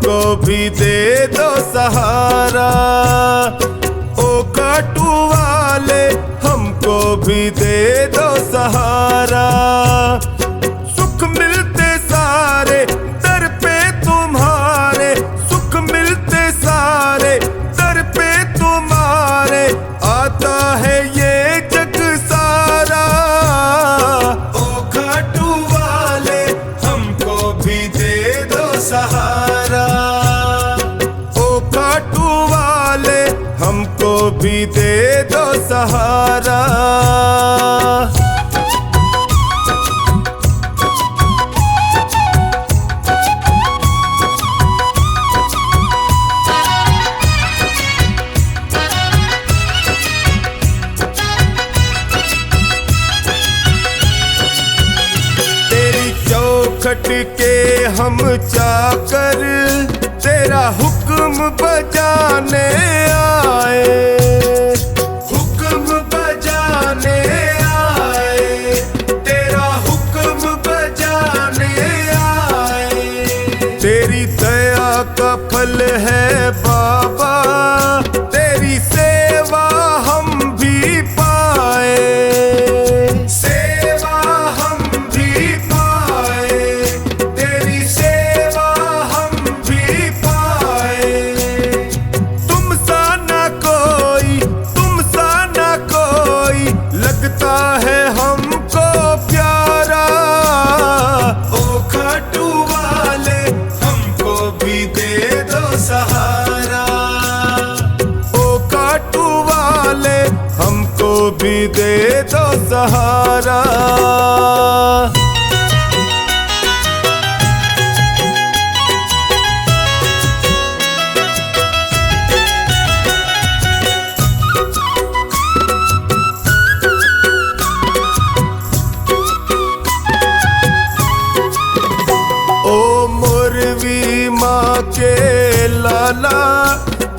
हमको भी दे दो सहारा। ओ काटू वाले हमको भी दे दो सहारा। सुख मिलते सारे दर पे तुम्हारे, सुख मिलते सारे दर पे तुम्हारे, आता है ये जग सारा। ओ काटू वाले हमको भी दे दो सहारा। ओ काटू वाले हमको भी दे दो सहारा। खट के हम चाकर तेरा हुक्म बजाने आए, हुक्म बजाने आए, तेरा हुक्म बजाने आए। तेरी दया का फल है बाबा, तेरी सेवा हम भी पाए, सेवा हम भी पाए, तेरी सेवा हम भी पाए। तुम सा ना कोई, तुम सा ना कोई लगता है हमको प्यारा। ओ खाटू वाले हमको भी दे दो सहारा। ओ खाटू वाले हमको भी दे दो सहारा। ओ मोरवी माँ के लाला,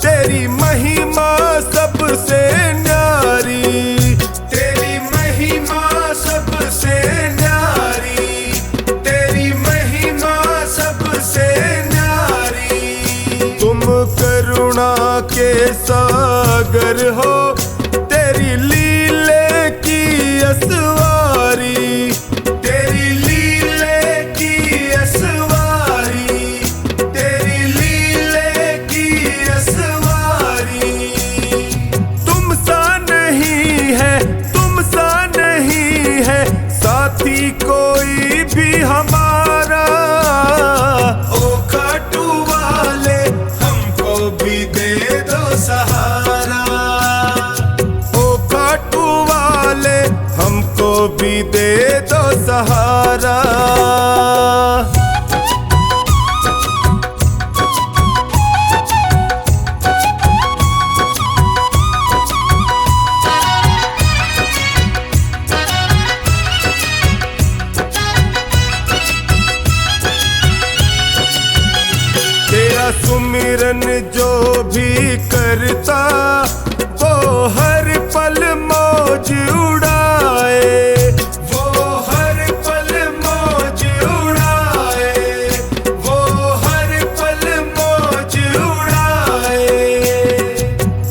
तेरी महिमा सबसे न्यारी, तेरी महिमा सबसे न्यारी, तेरी महिमा सबसे न्यारी। तुम करुणा के सागर हो, तेरी लीले की असवारी, तेरी लीले की असवारी, तेरी लीले की असवारी। तुम सा नहीं है, तुम सा नहीं है साथी कोई भी हमारा। ओ खाटू वाले हमको भी दे दो सहारा। ओ खाटू वाले हमको भी दे दो सहारा। तेरा सुमिरन जो भी करता, वो हर पल मौज उड़ाए, वो हर पल मौज उड़ाए, वो हर पल मौज उड़ाए।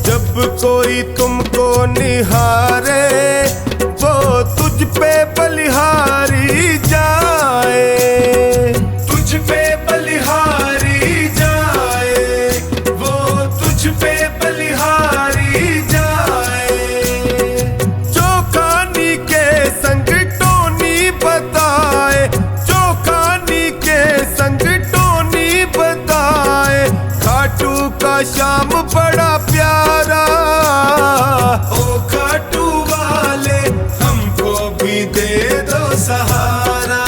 जब कोई तुमको निहारे, वो तुझ पे बलिहारी जाए, तुझ पे बलिहारी जाए, वो तुझ पे बलिहारी जाए। चौखानी के संग टोनी बताए, चौखानी के संग टोनी बताए, खाटू का श्याम बड़ा प्यारा। ओ खाटू वाले हमको भी दे दो सहारा।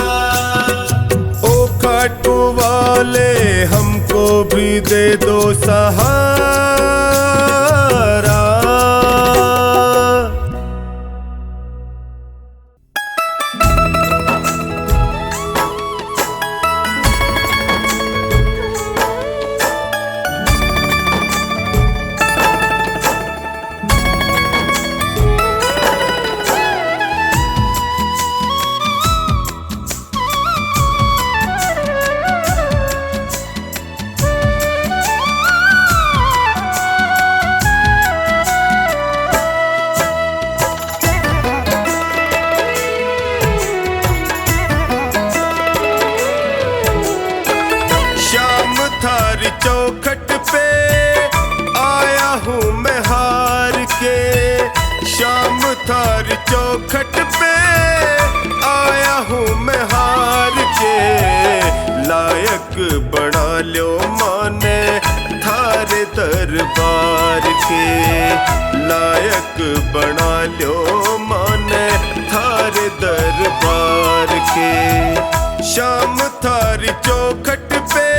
ओ खाटू वाले हमको भी दे दो सहारा। चौखट पे आया हूँ मैं हार के। शाम थारी चौखट पे आया हूँ मैं हार के। लायक बना लो माने थारे दरबार के। लायक बना लो माने थारे दरबार के। शाम थारी चौखट पे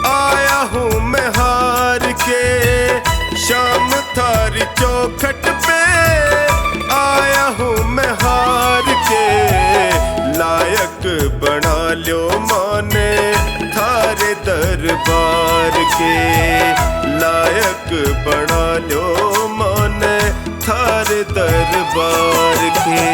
आया हूँ मैं हार के। शाम थारी चौखट पे आया हूँ मैं हार के। लायक बना लो माने थारे दरबार के। लायक बना लो माने थारे दरबार के।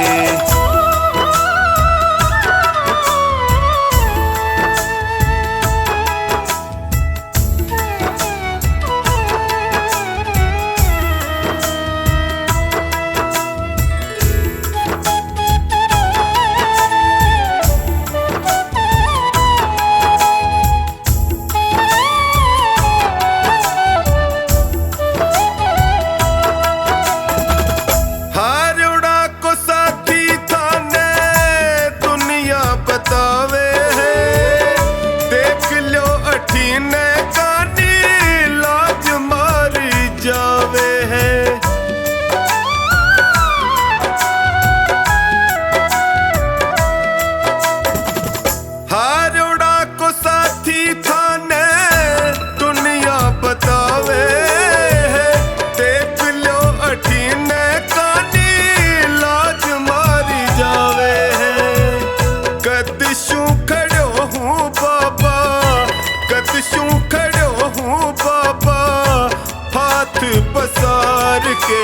पसार के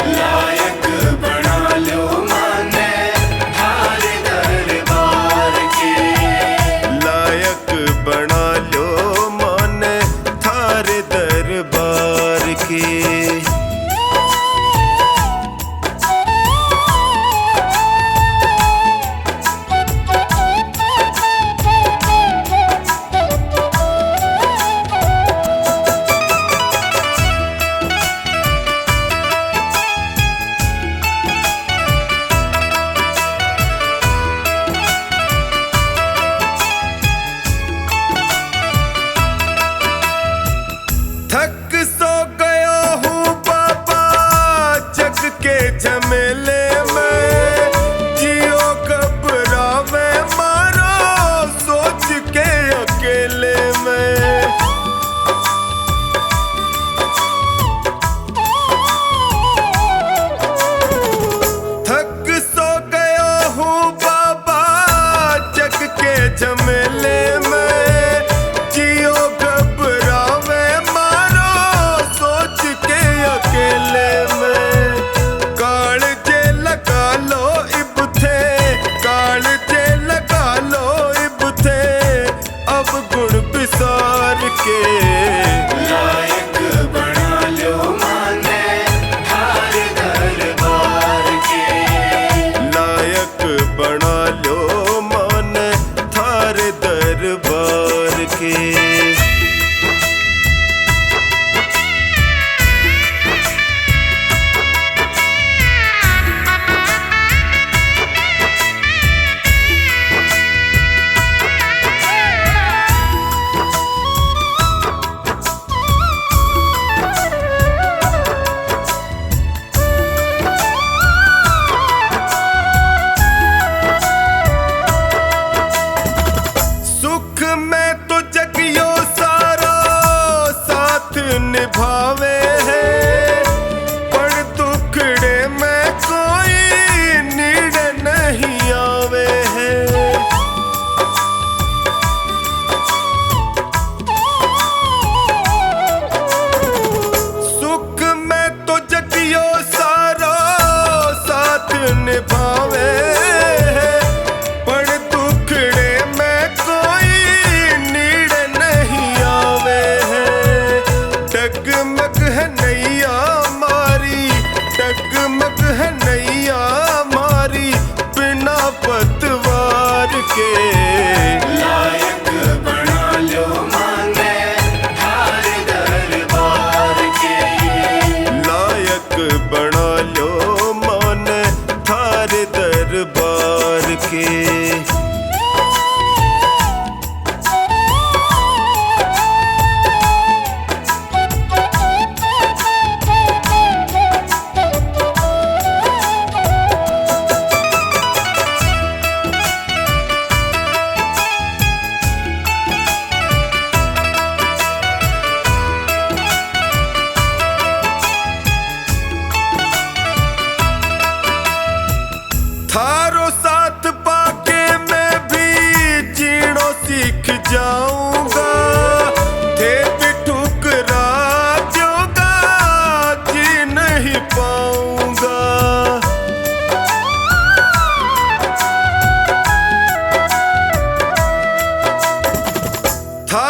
लायक बना लो माने थारे दरबार के। लायक बना लो माने थारे दरबार के। थक सो गया हूँ बाबा जग के झमेले में। जियो घबरावे मारो सोच के अकेले में। थक सो गया हूँ बाबा जग के झमेले में। जियो घबरावे अकेले में। काल जे लगा लो इब थे। काल जे लगा लो इब थे। अब गुण बिसार के लायक बना लो माने थारे दरबार के। लायक बना लो माने थारे दरबार के। सुख में तो जगियो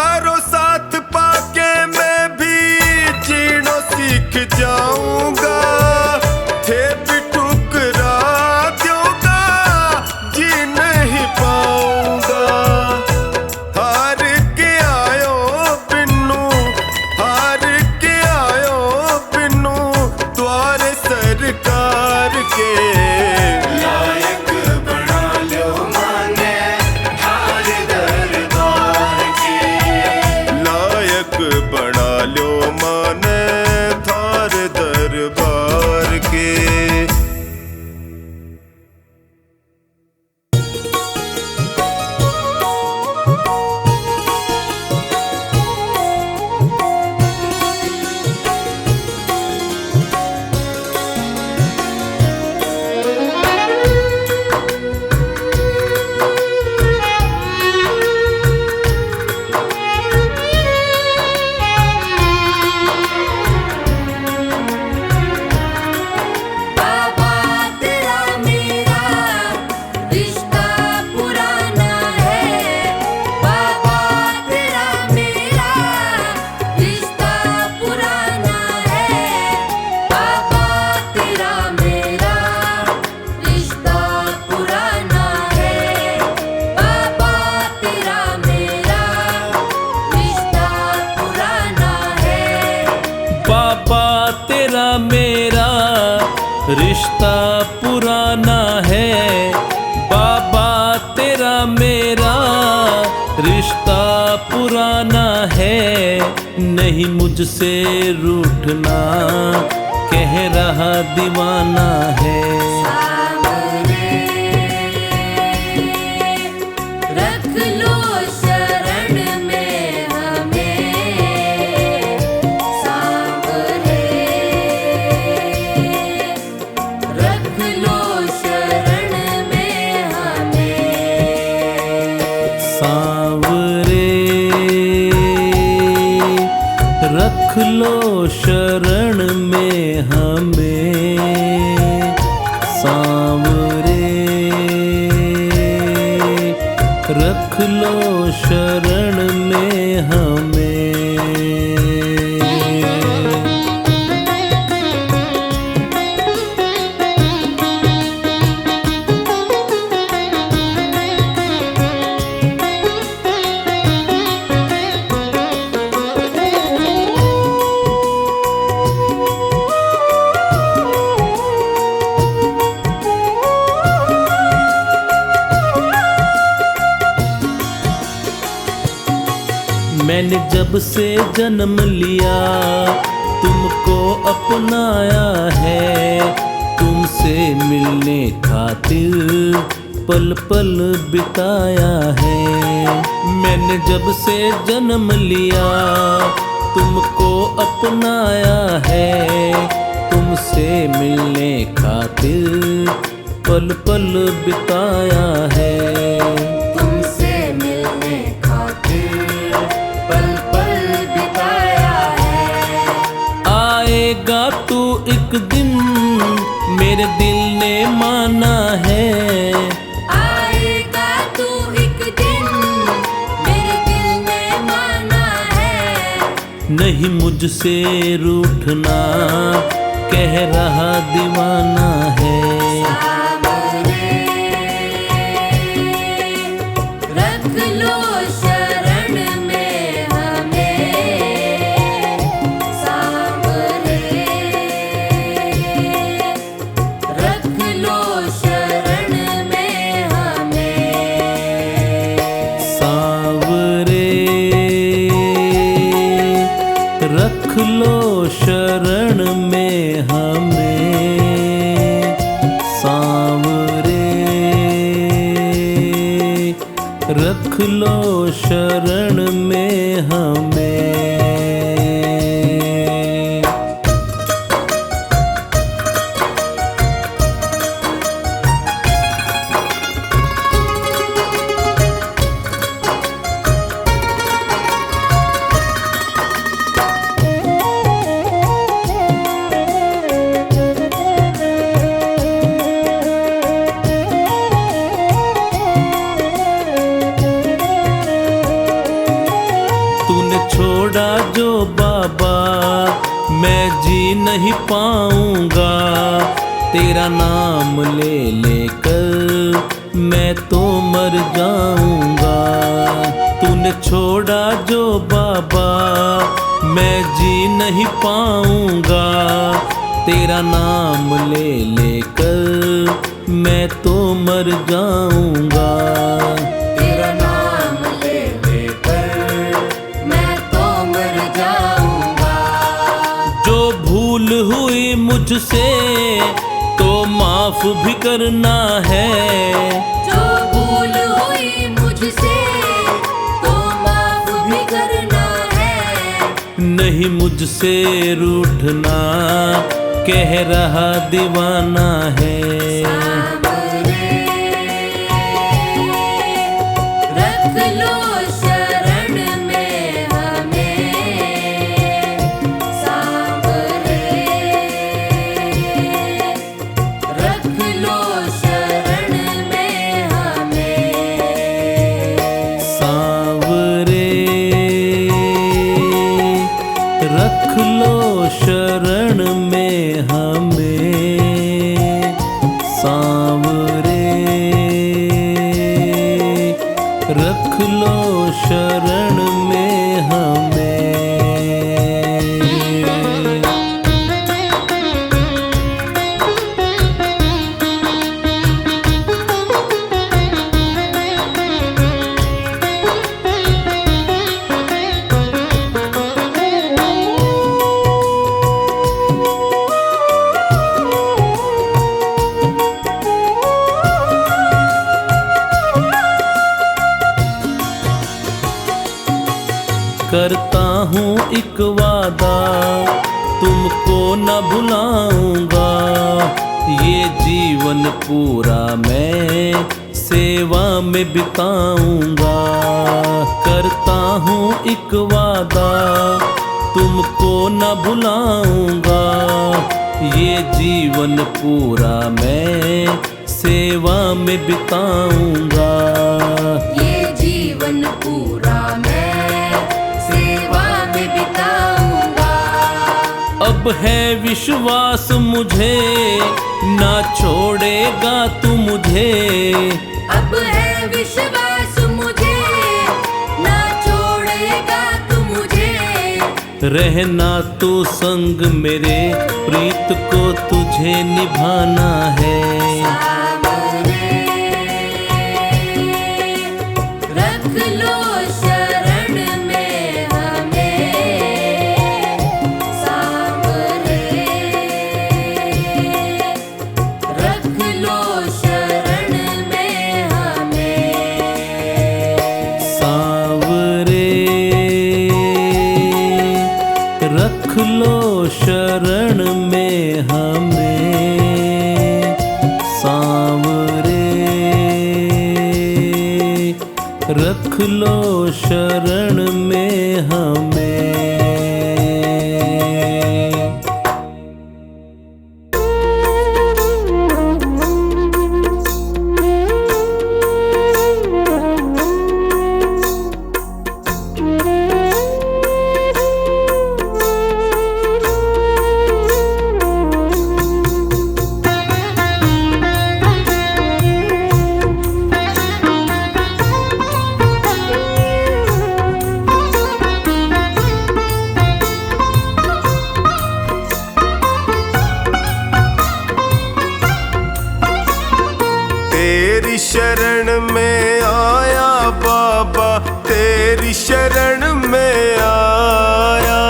यारों साथ पाके मैं भी जीना सीख जाऊंगा, थे भी ठुकरा दूंगा, जी नहीं पाऊंगा। हार के आयो बिन्नू, हार के आयो बिन्नू, द्वारे सरकार के। लायक बना लो माने थार दरबार के। लायक बना लो माने थार दरबार के। बाबा तेरा मेरा रिश्ता पुराना है। बाबा तेरा मेरा रिश्ता पुराना है। बाबा तेरा मेरा रिश्ता पुराना है। बाबा तेरा मेरा रिश्ता पुराना है। बाबा तेरा मेरा रिश्ता पुराना है। बाबा तेरा मेरा रिश्ता पुराना है। नहीं मुझसे रूठना, कह रहा दीवाना है। सामने रख लो शरण में हमें। सामने रख लो शरण में हमें। सांवरे रख लो शरण में हमें। सांवरे रख लो शरण में हमें। मैंने जब से जन्म लिया तुमको अपनाया है। तुमसे मिलने खातिर पल पल बिताया है। मैंने जब से जन्म लिया तुमको अपनाया है। तुमसे मिलने खातिर पल पल बिताया है। तुमसे मिलने खातिर पल पल बिताया है। आएगा तू एक दिन मेरे दिल ने माना है। आएगा तू एक दिन मेरे दिल ने माना है। नहीं मुझसे रूठना, कह रहा दीवाना है। सामने रख लो शरण में हमें। सामने रख लो शरण में हमें। सांवरे रख लो शरण में हमें। सांवरे रख लो शरण में हमें। छोड़ा जो बाबा मैं जी नहीं पाऊंगा। तेरा नाम ले लेकर मैं तो मर जाऊंगा। तूने छोड़ा जो बाबा मैं जी नहीं पाऊंगा। तेरा नाम ले लेकर मैं तो मर जाऊंगा। तेरा नाम ले लेकर मैं तो मर जाऊंगा। जो भूल हुई मुझसे तो माफ भी करना है। जो भूल हुई मुझसे तो माफ भी करना है। नहीं मुझसे रूठना कह रहा दीवाना है। सामने रख लो शरण में हमें। सामने रख लो शरण में हमें। सांवरे रख लो शरण में हमें। सांवरे रख लो शरण में हमें। करता हूँ एक वादा तुमको न भुलाऊंगा। ये जीवन पूरा मैं सेवा में बिताऊंगा। करता हूँ एक वादा तुमको न भुलाऊंगा। ये जीवन पूरा मैं सेवा में बिताऊंगा। ये जीवन पूरा मैं सेवा में बिताऊंगा। अब है विश्वास मुझे ना छोड़ेगा तू मुझे। अब है विश्वास मुझे ना छोड़ेगा तू मुझे। रहना तू संग मेरे प्रीत को तुझे निभाना है। सामने रख लो शरण में हमें। सामने रख लो शरण में हमें। सांवरे रख लो शरण में हमें। सांवरे रख लो शरण में हमें। तेरी शरण में आया बाबा, तेरी शरण में आया।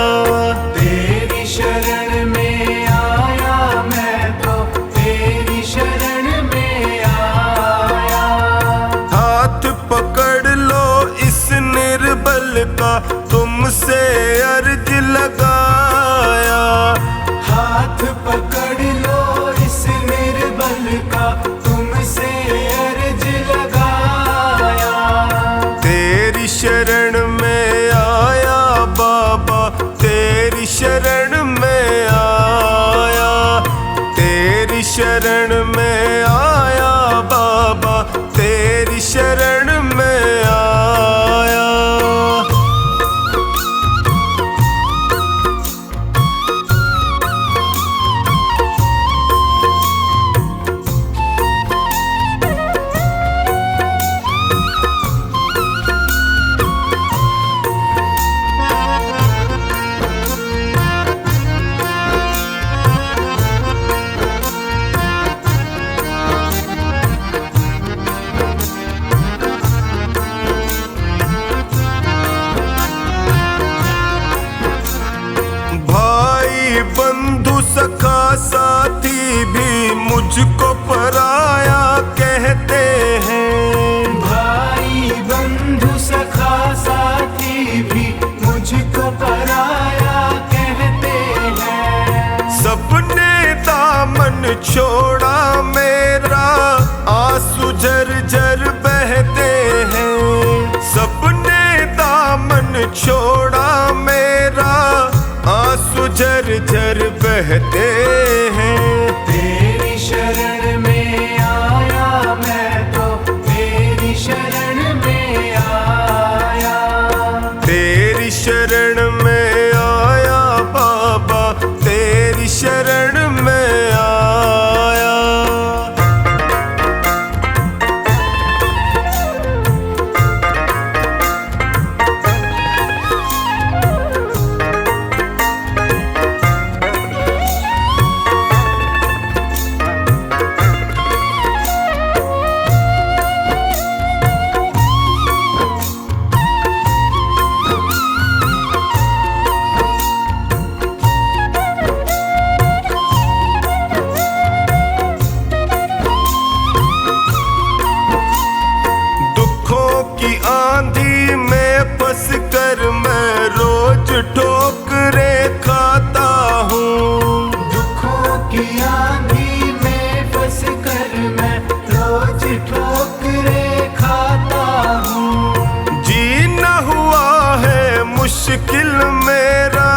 तेरी शरण में आया मैं तो तेरी शरण में आया। हाथ पकड़ लो इस निर्बल का, तुमसे अर्ज लगाया। हाथ पकड़ लो इस निर्बल का, तुमसे अर्ज लगाया। तेरी शरण में आया बाबा, तेरी शरण में आया। तेरी शरण में आया बाबा, तेरी शरण में आया। मुझको पराया कहते हैं। भाई बंधु सखा साथी भी मुझको पराया कहते हैं। सबने दामन छोड़ा मेरा, आंसू झरझर बहते हैं। सबने दामन छोड़ा मेरा, आंसू झरझर बहते हैं। तेरी शरण में आया मैं तो, तेरी शरण में आया। तेरी शरण में आया बाबा, तेरी शरण में आया। की आंधी में फंस कर मैं रोज ठोकरे खाता हूँ। दुखों की आंधी में फंस कर मैं रोज ठोकरे खाता हूँ। जीना हुआ है मुश्किल मेरा,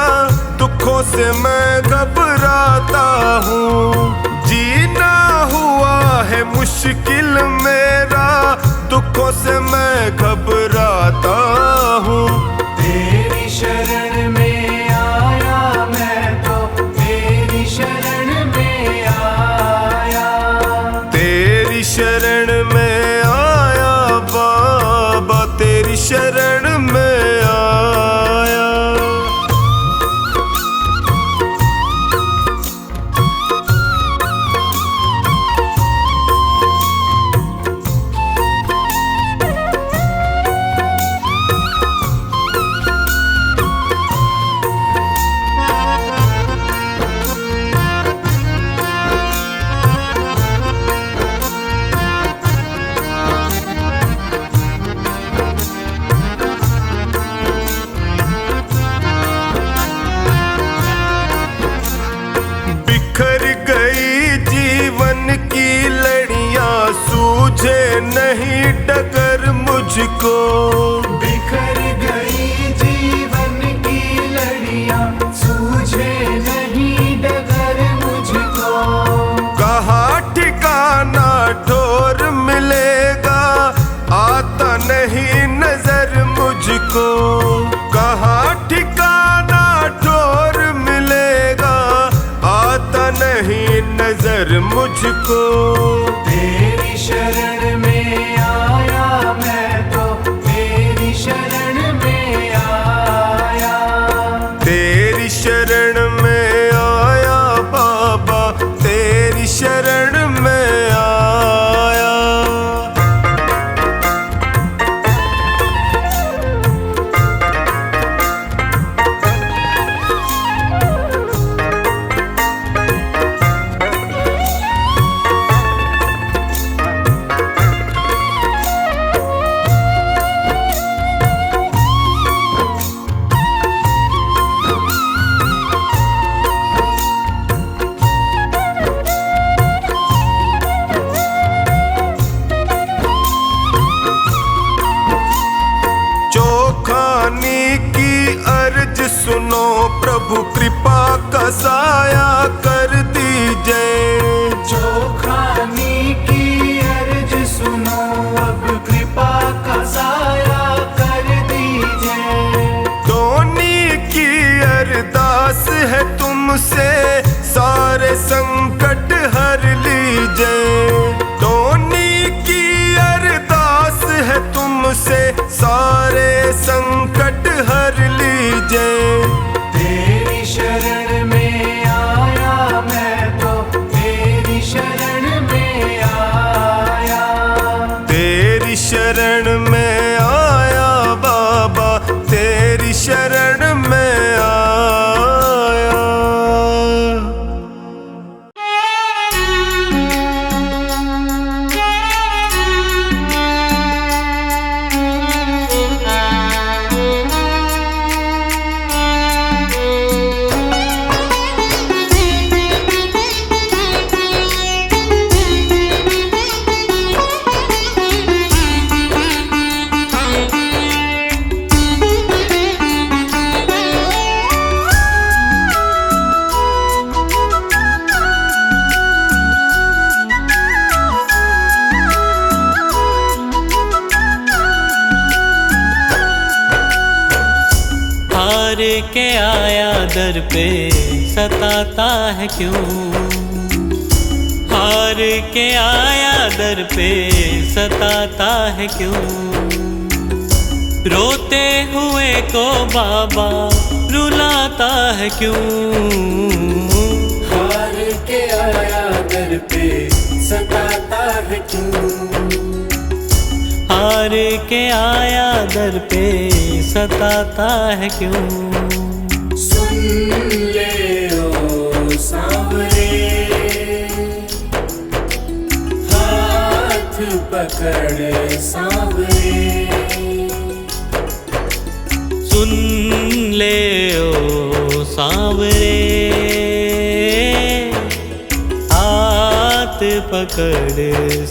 दुखों से मैं घबराता हूँ। जीना हुआ है मुश्किल मेरा, दुखों से मैं घबराता हूँ। तेरी शरण में आया मैं तो, तेरी शरण में आया। तेरी शरण में आया बाबा, तेरी शरण में आया। बिखर गई जीवन की लड़ियां, सूझे नहीं डगर मुझको। बिखर गई जीवन की लड़ियां, सूझे नहीं डगर मुझको। कहाँ ठिकाना ठोर मिलेगा, आता नहीं नजर मुझको। कहाँ ठिकाना ठोर मिलेगा, आता नहीं नजर मुझको। तेरी शरण में आया मैं तो, तेरी शरण में आया। तेरी शरण में आया बाबा, तेरी शरण में आया। सुनो प्रभु कृपा का साया कर दीजिए। चोखानी की अर्ज सुनो अब कृपा का साया कर दीजिए। धोनी की अरदास है तुमसे सारे संकट हर लीजिए। धोनी की अरदास है तुमसे सारे संकट हर लीजिए। तेरी शरण में आया मैं तो, तेरी शरण में आया। तेरी शरण में आया बाबा, तेरी शरण में आया। हार के आया दर पे सताता है क्यों, हार के आया दर पे सताता है क्यों, रोते हुए को बाबा रुलाता है क्यों, हार के आया दर पे सताता है क्यों, हार के आया दर पे सताता है क्यों। सुन ले ओ सांवरे, हाथ पकड़ सांवरे, सुन ले ओ सांवरे, हाथ पकड़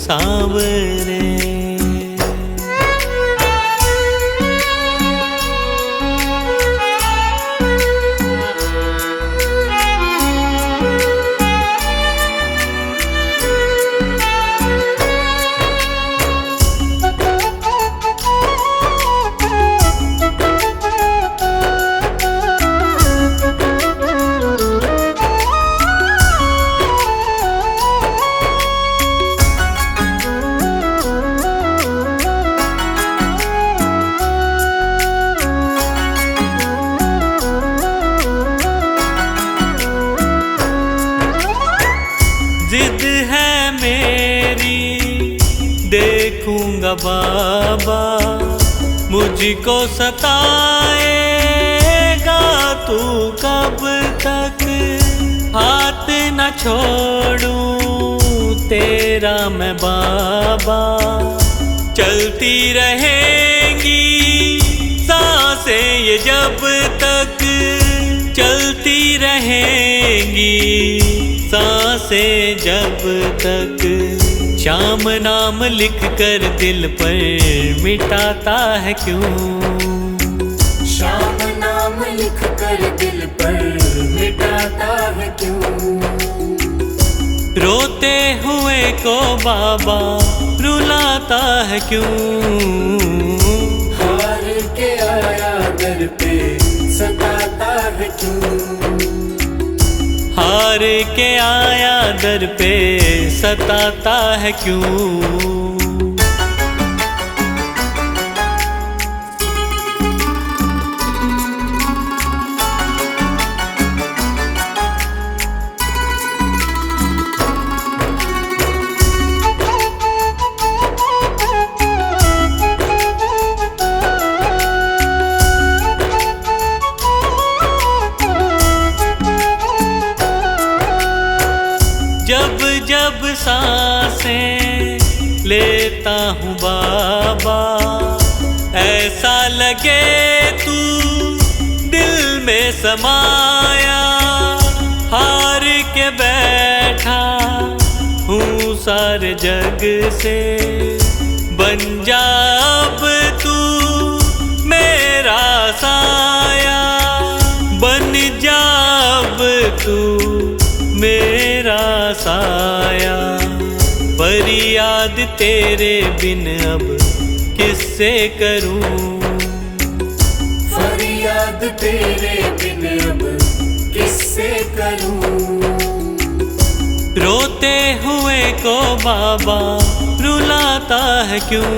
सांवरे। जिद है मेरी देखूंगा बाबा, मुझको सताएगा तू कब तक, हाथ न छोड़ूं तेरा मैं बाबा, चलती रहेंगी सांसें ये जब तक, चलती रहेंगी सांसें जब तक, श्याम नाम लिख कर दिल पर मिटाता है क्यों, श्याम नाम लिख कर दिल पर मिटाता है क्यों, रोते हुए को बाबा रुलाता है क्यों, हार के आया दर पे सताता है क्यों, हार के आया दर पे सताता है क्यों। जब जब सांसें लेता हूँ बाबा, ऐसा लगे तू दिल में समाया, हार के बैठा हूँ सारे जग से, बन जा अब तू मेरा साया, बन जा अब तू मेरा साया, फरियाद तेरे बिन अब किससे करूं, फरियाद तेरे बिन अब किससे करूं, रोते हुए को बाबा रुलाता है क्यों,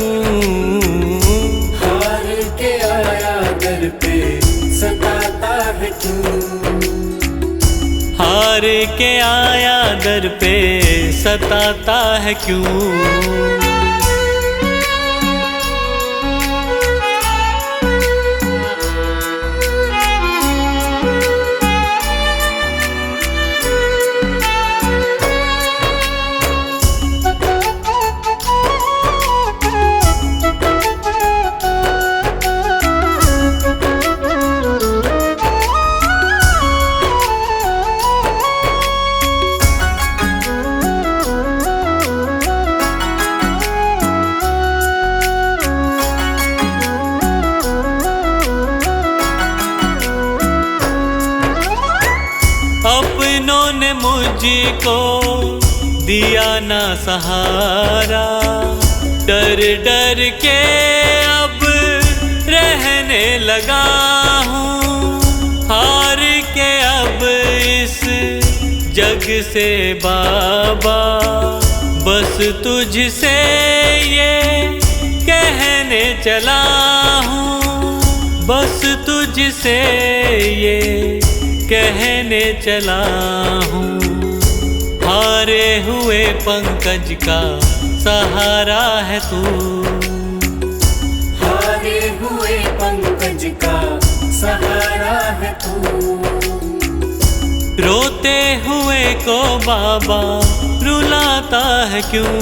हार के आया दर पे सताता है क्यों, हार के आया दर पे सताता है क्यों। अपनों ने मुझको दिया ना सहारा, डर डर के अब रहने लगा हूँ, जग से बाबा बस तुझसे ये कहने चला हूँ, बस तुझसे ये कहने चला हूँ। हारे हुए पंकज का सहारा है तू, हारे हुए पंकज का सहारा है तू। रोते हुए को बाबा रुलाता है क्यों,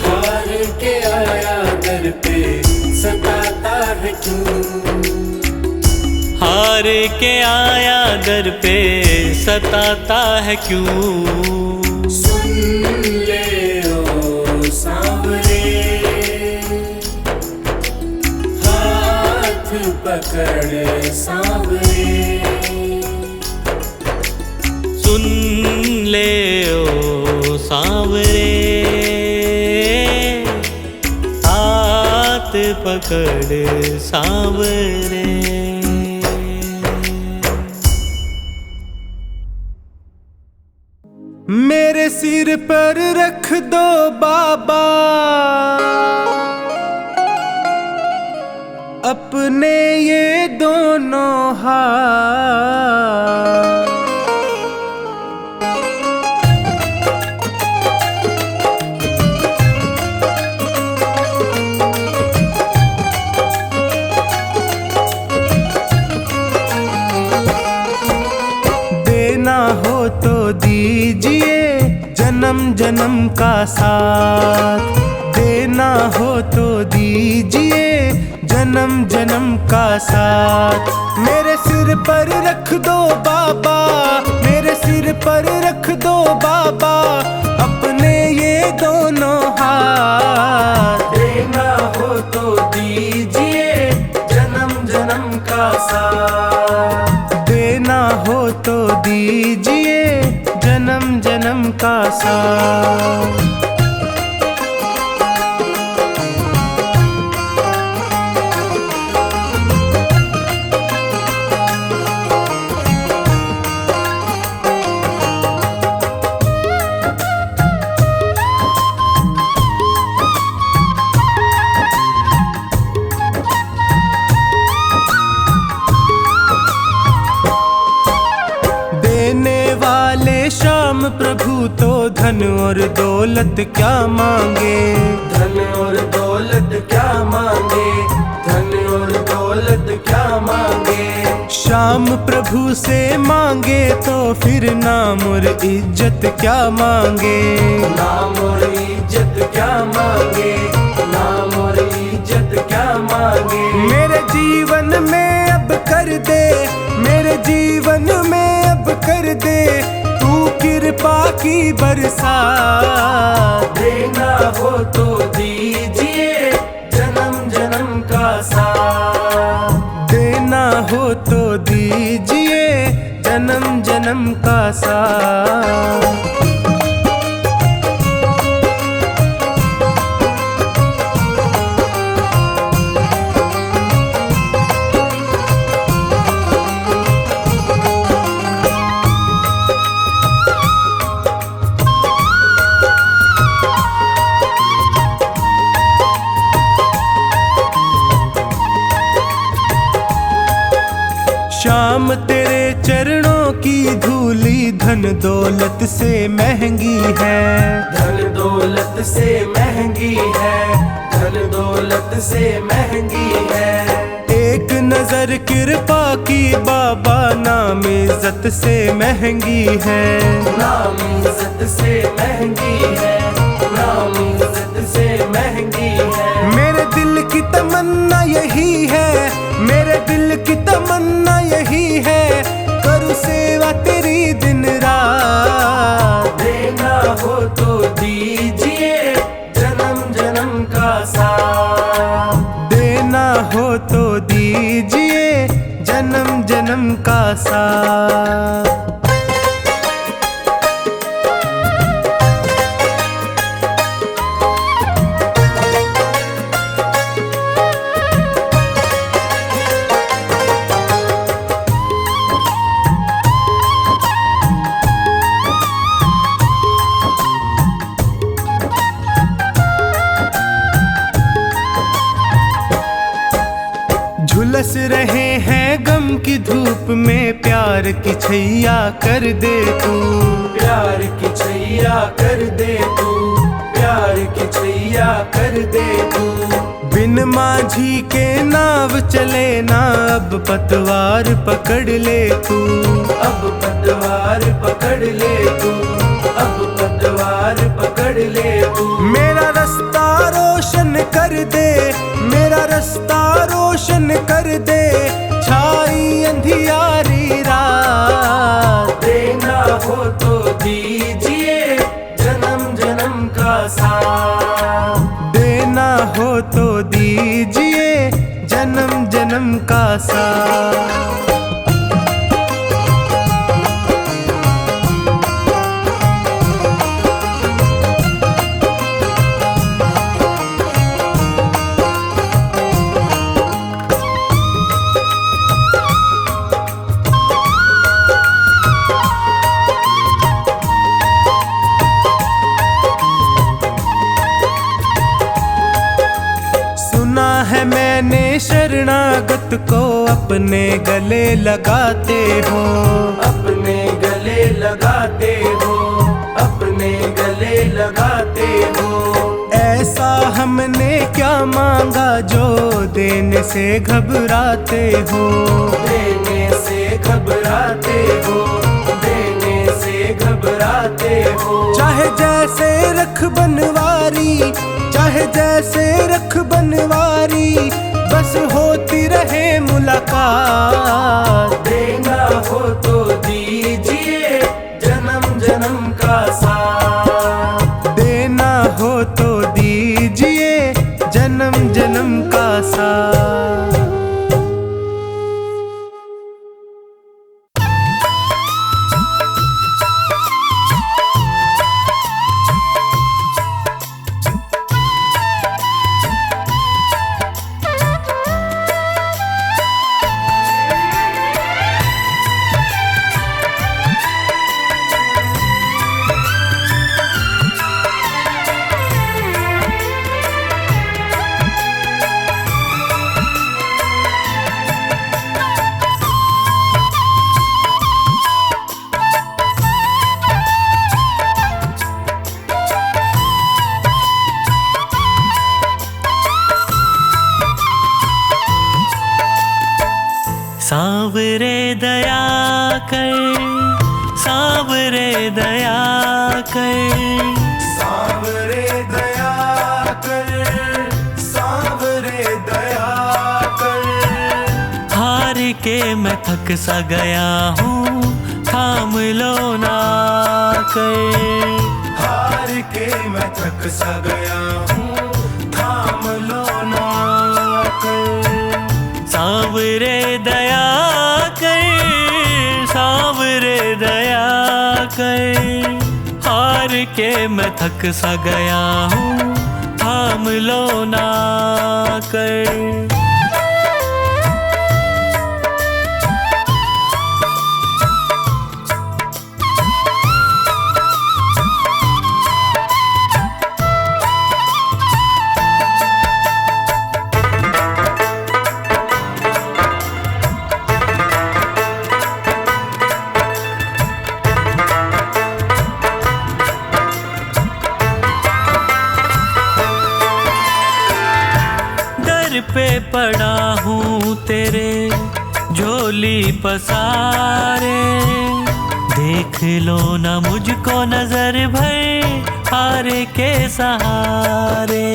हार के आया दर पे सताता है क्यों, हार के आया दर पे सताता है क्यों। सुन ले ओ सांवरे, हाथ पकड़ सांवरे, सुन ले ओ सांवरे, हाथ पकड़ सांवरे। मेरे सिर पर रख दो बाबा अपने ये दोनों हाथ, देना हो तो दीजिए जन्म जन्म का साथ, देना हो तो दीजिए जन्म जन्म का साथ। मेरे सिर पर रख दो बाबा, मेरे सिर पर रख दो बाबा अपने ये दोनों हाथ, देना हो तो दीजिए जन्म जन्म का साथ, देना हो तो दीजिए जन्म जन्म का साथ। श्याम प्रभु तो धन और दौलत क्या मांगे, धन और दौलत क्या मांगे, धन और दौलत क्या मांगे। श्याम प्रभु से मांगे तो फिर नाम और इज्जत क्या मांगे, नाम और इज्जत क्या मांगे, नाम और इज्जत क्या मांगे। मेरे जीवन में अब कर दे, मेरे जीवन में अब कर दे कृपा की बरसात, देना हो तो दीजिए जन्म जन्म का साथ, देना हो तो दीजिए जन्म जन्म का साथ। श्याम तेरे चरणों की धूली धन दौलत से महंगी है, धन दौलत से महंगी है, धन दौलत से महंगी है। एक नजर कृपा की बाबा नाम इज्जत से महंगी है, नाम इज्जत से महंगी है, नाम इज्जत से महंगी है। मेरे दिल की तमन्ना यही है, मेरे दिल की तमन्ना यही है, करूँ सेवा तेरी दिन रात, देना हो तो दीजिए जन्म जन्म का साथ, देना हो तो दीजिए जन्म जन्म का साथ। है गम की धूप में प्यार की छैया कर दे तू, प्यार की छैया कर दे तू, प्यार की छैया कर दे तू। बिन माझी के नाव चले ना, अब पतवार पकड़ ले तू, अब पतवार पकड़ ले तू, अब पतवार पकड़ ले तू। मेरा रास्ता रोशन कर दे, मेरा रास्ता रोशन कर दे, छाई अंधियारी रात। देना हो तो दीजिए जन्म जन्म का साथ, देना हो तो दीजिए जन्म जन्म का साथ। है मैंने शरणागत को अपने गले लगाते हो, अपने गले लगाते हो, अपने गले लगाते हो। ऐसा हमने क्या मांगा जो देने से घबराते हो, देने से घबराते हो, देने से घबराते हो। चाहे जैसे रख बनवारी, चाहे जैसे रख बनवारी, बस होती रहे मुलाकात। देना हो तो दीजिए जन्म जन्म का साथ, देना हो तो दीजिए जन्म जन्म का साथ। सांवरे दया कर, सांवरे दया कर, सांवरे दया कर, सांवरे दया कर। हार के मैं थक सा गया हूँ, थाम लो ना कर। हार के मैं थक सा गया हूँ, थाम लो ना कर। सांवरे दया कर, सांवरे दया कर। हार के मैं थक सा गया हूँ, थाम लो ना कर। पे पड़ा हूँ तेरे झोली पसारे, देख लो ना मुझको नजर भर हारे के सहारे।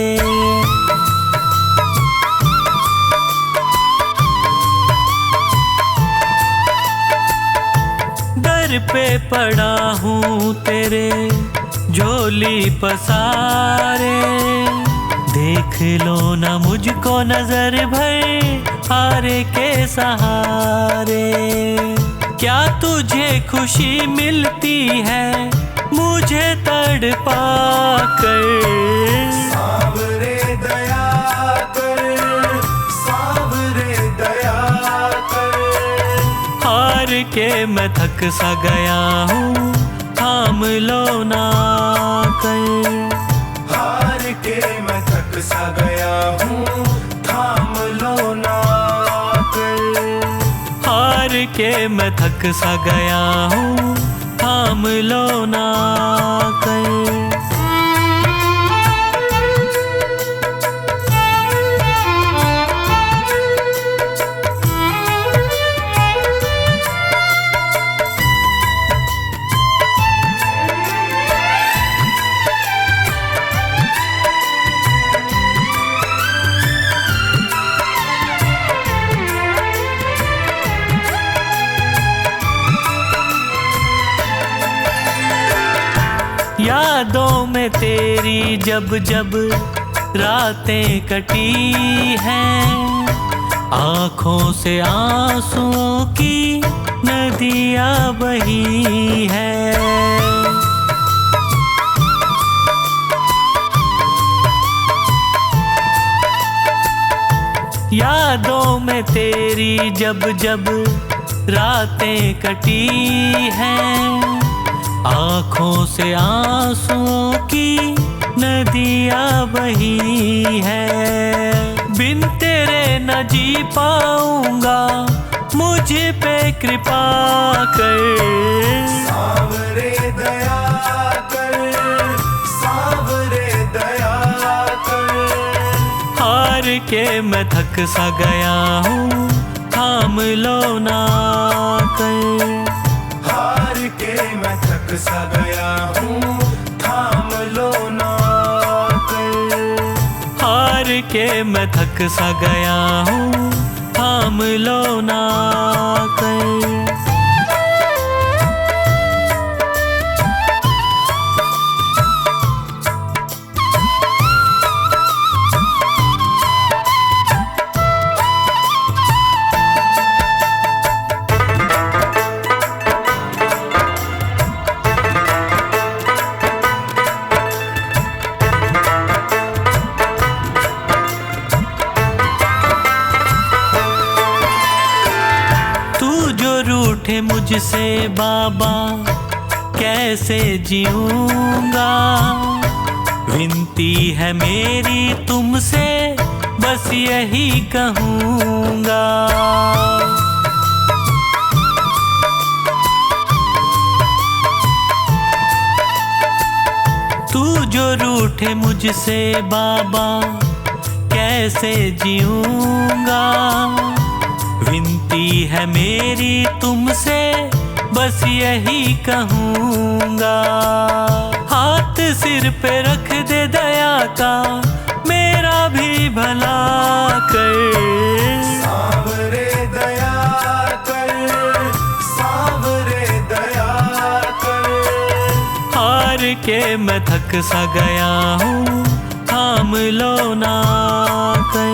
दर पे पड़ा हूँ तेरे झोली पसारे, देख लो ना मुझको नजर भर हारे के सहारे। क्या तुझे खुशी मिलती है मुझे तड़पा कर? सांवरे दया कर, सांवरे दया कर। हार के मैं थक सा गया हूँ, थाम लो ना कर। हार के मैं थक सा गया हूँ, थाम लो ना कर। के मैं थक सा गया हूँ, थाम लो ना कर। यादों में तेरी जब जब रातें कटी हैं, आँखों से आंसुओं की नदियाँ बही हैं। यादों में तेरी जब जब रातें कटी हैं, आँखों से आंसुओं की नदियाँ बही हैं। बिन तेरे न जी पाऊंगा, मुझ पे कृपा कर। सांवरे दया कर, सांवरे दया कर। हार के मैं थक सा गया हूँ, थाम लो ना कर। हार के मैं थक सा गया हूँ, थाम लो ना कर। हार के मैं थक सा गया हूँ, थाम लो ना कर। रूठे मुझसे बाबा कैसे जीऊंगा, विनती है मेरी तुमसे बस यही कहूँगा। तू जो रूठे मुझसे बाबा कैसे जीऊंगा, विनती है मेरी तुमसे बस यही कहूँगा। हाथ सिर पे रख दे दया का, मेरा भी भला कर। सांवरे दया कर, सांवरे दया कर। हार के मैं थक सा गया हूँ, थाम लो ना कर।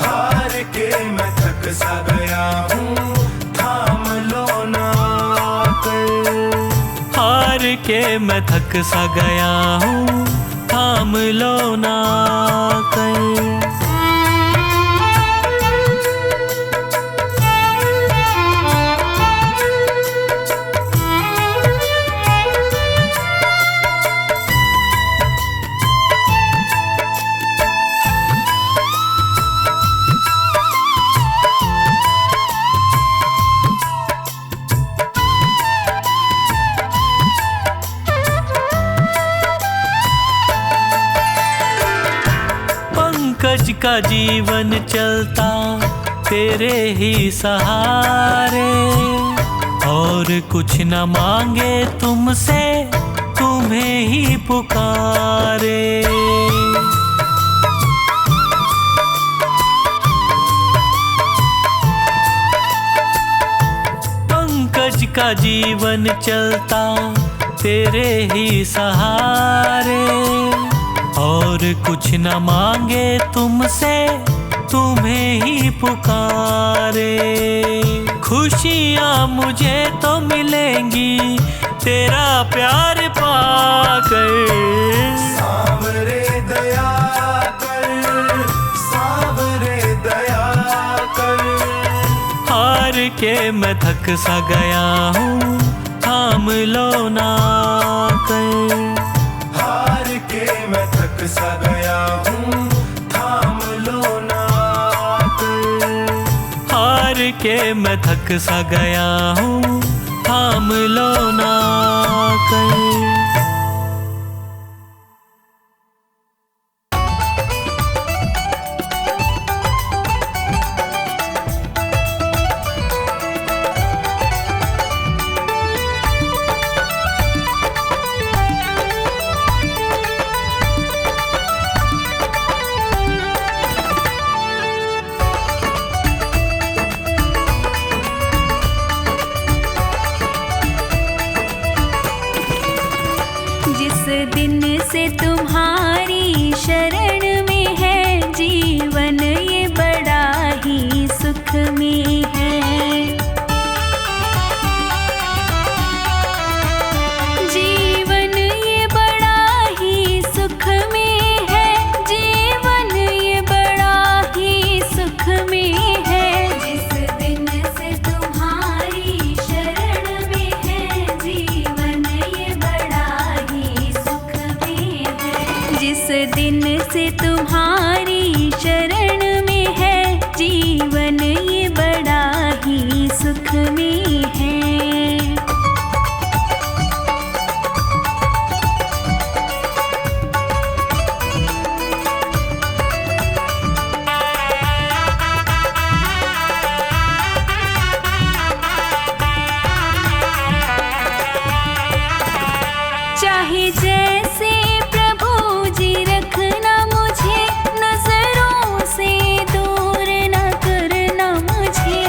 हार के मैं थक सा गया हूँ, थाम लो ना कर। हार के मैं थक सा गया हूँ, थाम लो ना कर। पंकज का जीवन चलता तेरे ही सहारे, और कुछ न मांगे तुमसे, तुम्हें ही पुकारे। पंकज का जीवन चलता तेरे ही सहारे, और कुछ न मांगे तुमसे, तुम्हें ही पुकारे। खुशियाँ मुझे तो मिलेंगी तेरा प्यार पाकर। सांवरे दया कर, सांवरे दया कर। हार के मैं थक सा गया हूँ, थाम लो ना कर। हार के मैं थक सा गया हूँ, थाम लो ना कर। हार के मैं थक सा गया हूँ, थाम लो ना कहीं। जिस दिन से तुम्हारी शरण में है जीवन, ये बड़ा ही सुख में है। जीवन ये बड़ा ही सुख में है, जीवन ये बड़ा ही सुख में है। जिस दिन से तुम्हारी शरण में है जीवन, ये बड़ा ही सुख में है। जिस दिन से तुम्हारी शरण में है जीवन, ये बड़ा ही सुख में है। चाहे जैसे प्रभु जी रखना मुझे, नजरों से दूर न करना मुझे।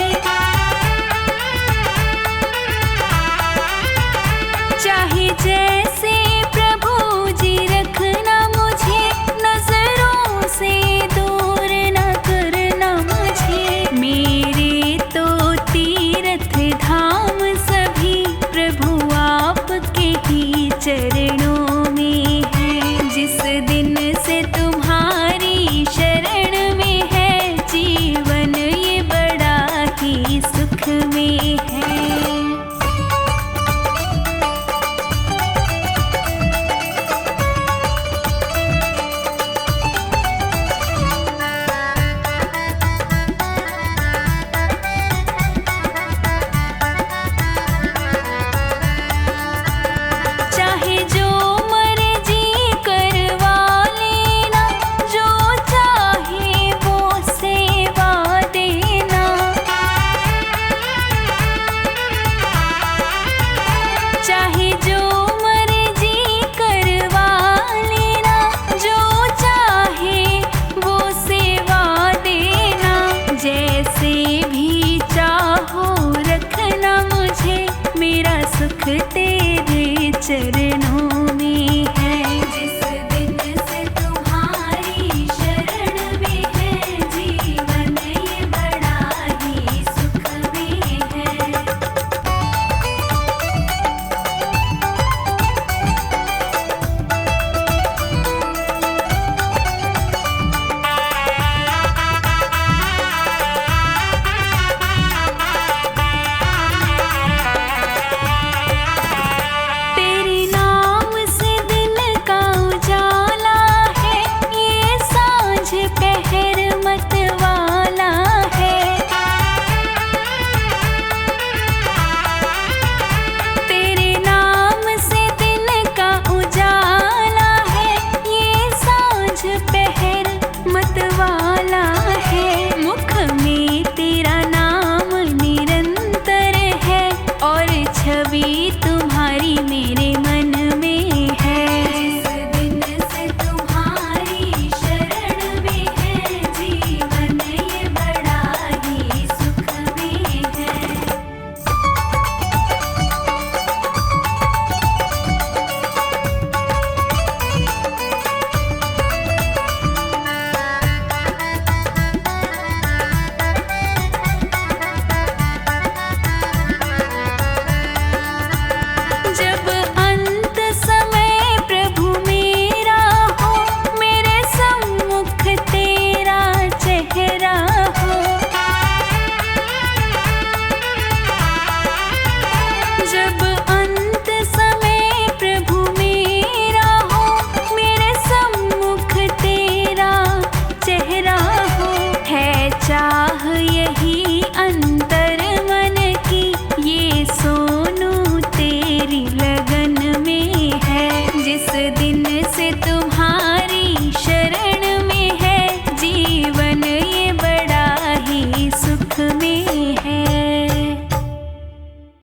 चाहे जैसे प्रभु जी रखना मुझे, नजरों से दूर न करना मुझे। मेरे तो तीर्थ धाम सभी प्रभु आपके ही चरणों में है। जिस दिन से तुम्हारी शरण में है जीवन, ये बड़ा ही सुख में है।